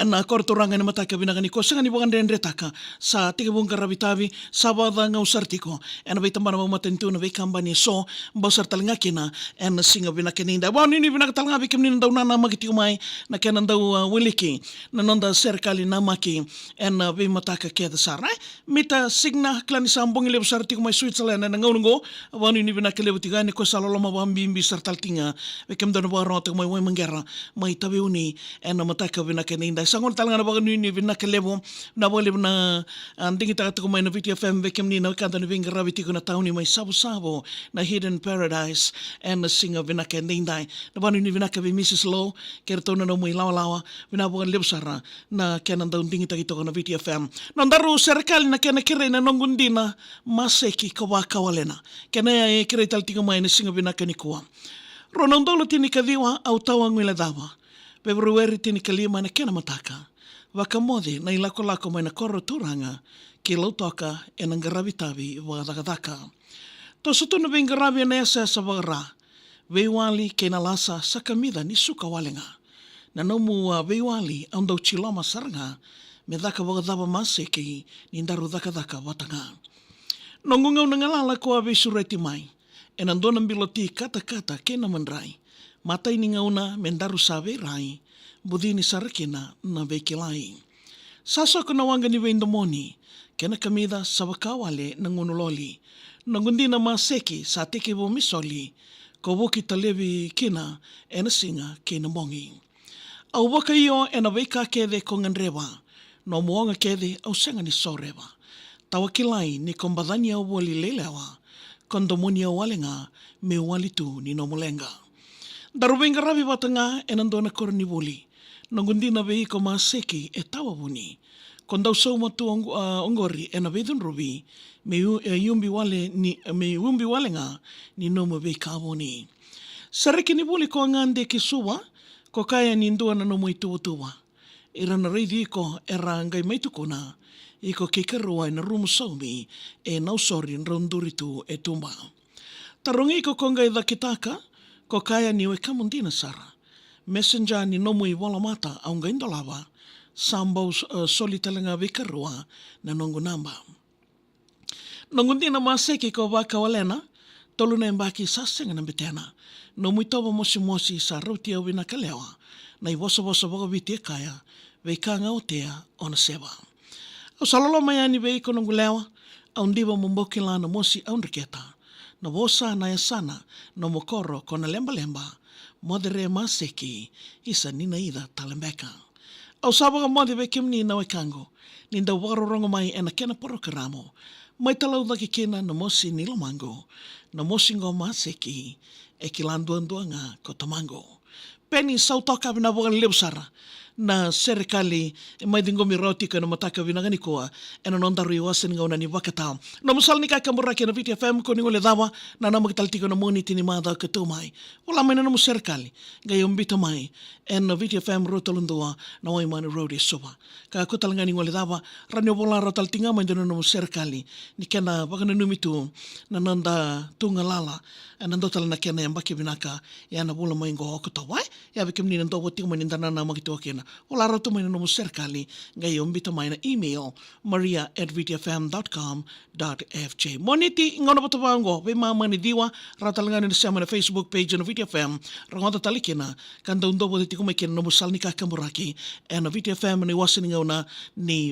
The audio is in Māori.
na kortoranga na mataka binagani ko sanga ni bukan dendre taka sa tiga bung karabitavi sa bada ngau sartiko na bai tambana mau matentu na bai kambani so basar talanga kina na singa binakeninda ba ni binakatalanga bikim ni ndau na magiti mai na kenan dau wiliki na nonda serikali na maki na bai mataka keda sar mita signa klani sambong ile sartiko mai Switzerland na ngaungo ba ni binakele butigani ko saloloma bambi sartaltinga bikim dana ba rota mai mangera mai tabiuni na mataka binakeninda sangon talanga na bagani ni binakelebo na bole na andingi taka ko mai na VTFM bekem ni na kanta ni vinga rabiti ko na tauni mai sabo na Hidden Paradise na singa binakeninda na bani ni binakabi Mrs. Low kerto na mo lawa binabukan lebsara na kenan daun dingi taka ko na VTFM nandaru serikali na kena kire na nongundina maseki kawalena kena kire taltinga mai na singa binakani Ronondolo tini kadiwa au tawa ngwila dawa. Februari tini kalima na kena mataka. Wakamode na ilako-lako mai na koro turanga ki lautoka e na ngaravitavi wakadakadaka. To sutu na vingaravi na esa sa wagara. Veiwali ke na lasa sa kamida ni suka walenga. Na nomu veiwali ang daw chiloma saranga me daka wakadawa maseki ni ndaru daka watanga. Nongungaw na ngalala ko abe sureti mai. E nandona biloti kata-kata kena mandrai. Matai ni ngauna mendaru sabe rai. Budini sarakina na vekilai. Sasa ko nawanga ni wendomoni. Kena kamida sa wakawale ng unuloli. Nangundi na maseki sa tiki misoli. Kawoki talevi kina e na singa kina mongi. Au waka iyo e na weka kede konganrewa. No muonga kede au senga ni soreva. Tawakilai ni kombadhani au wali lelewa. Kondomonia walenga me walitu ni nomulenga. Darubenga rabi watanga enandona korni buli. Nangundi na vei ko maseki e tawabuni. Kondau sau matu ongori ena vedun rubi me yumbi walenga ni nomu vei kaboni. Sareki ni buli ko ngande kisuwa ko kaya ni ndua na nomu ituwa. Irana reidi ko era ngai maitukuna. Iko kekerua na rumu saumi e nausori nraunduritu e tumba. Tarungi ko konga idha kitaka, ko kaya niwe kamundina sara. Messenger ni nomu i wala mata au nga indolawa, sambau soli talenga vikarua na nongu namba. Nongundina maseki ko waka walena, tolu na mbaki sasenga na betena. Nomu itoba mosi sa rauti au wina kalewa, na i wasa waga viti e kaya, veikanga o tea ona seba. O salolo mayani vei kono ngulewa, au ndiwa mumboki lana mosi au nriketa. Na wosa na yasana, no mokoro kona lemba, modere maseki, isa nina ida talembeka. Au sabaga modi vekim ni na wekango, ninda wakarorongo mai ena kena poro karamo, mai talau daki kena na mosi ni lamango, na mosi ngo maseki, e kilanduanduanga kotomango. Peni sautoka vina wakan lebsara, na serikali mai dingomi roti kana mataka vinagani koa ena nondaru iwasen ngauna ni wakata na musal ni kakamura kena VTFM ko ningole dawa na namagitaltiko na moni tini mada ketumai wala mai na mu serikali gayom bito mai ena VTFM rotolundua na wai mani road soba ka kotalanga ningole dawa ranyo bola rotaltinga mai dono na mu serikali ni kena wakana numitu na nanda tungalala ena ndotal na kena yang baki vinaka ya na bola mai ngo okotawai ya bikim ni ndo boting mai ndana na magito kena wala rato may na serikali ngayon bito may na email maria@vtfm.com.fj moniti nga na patabango may mama ni diwa ratalangan na siya na Facebook page na VTFM rangota talikina kanda undo po diti kumakin na musal ni kakamuraki na VTFM ni wasin nga na ni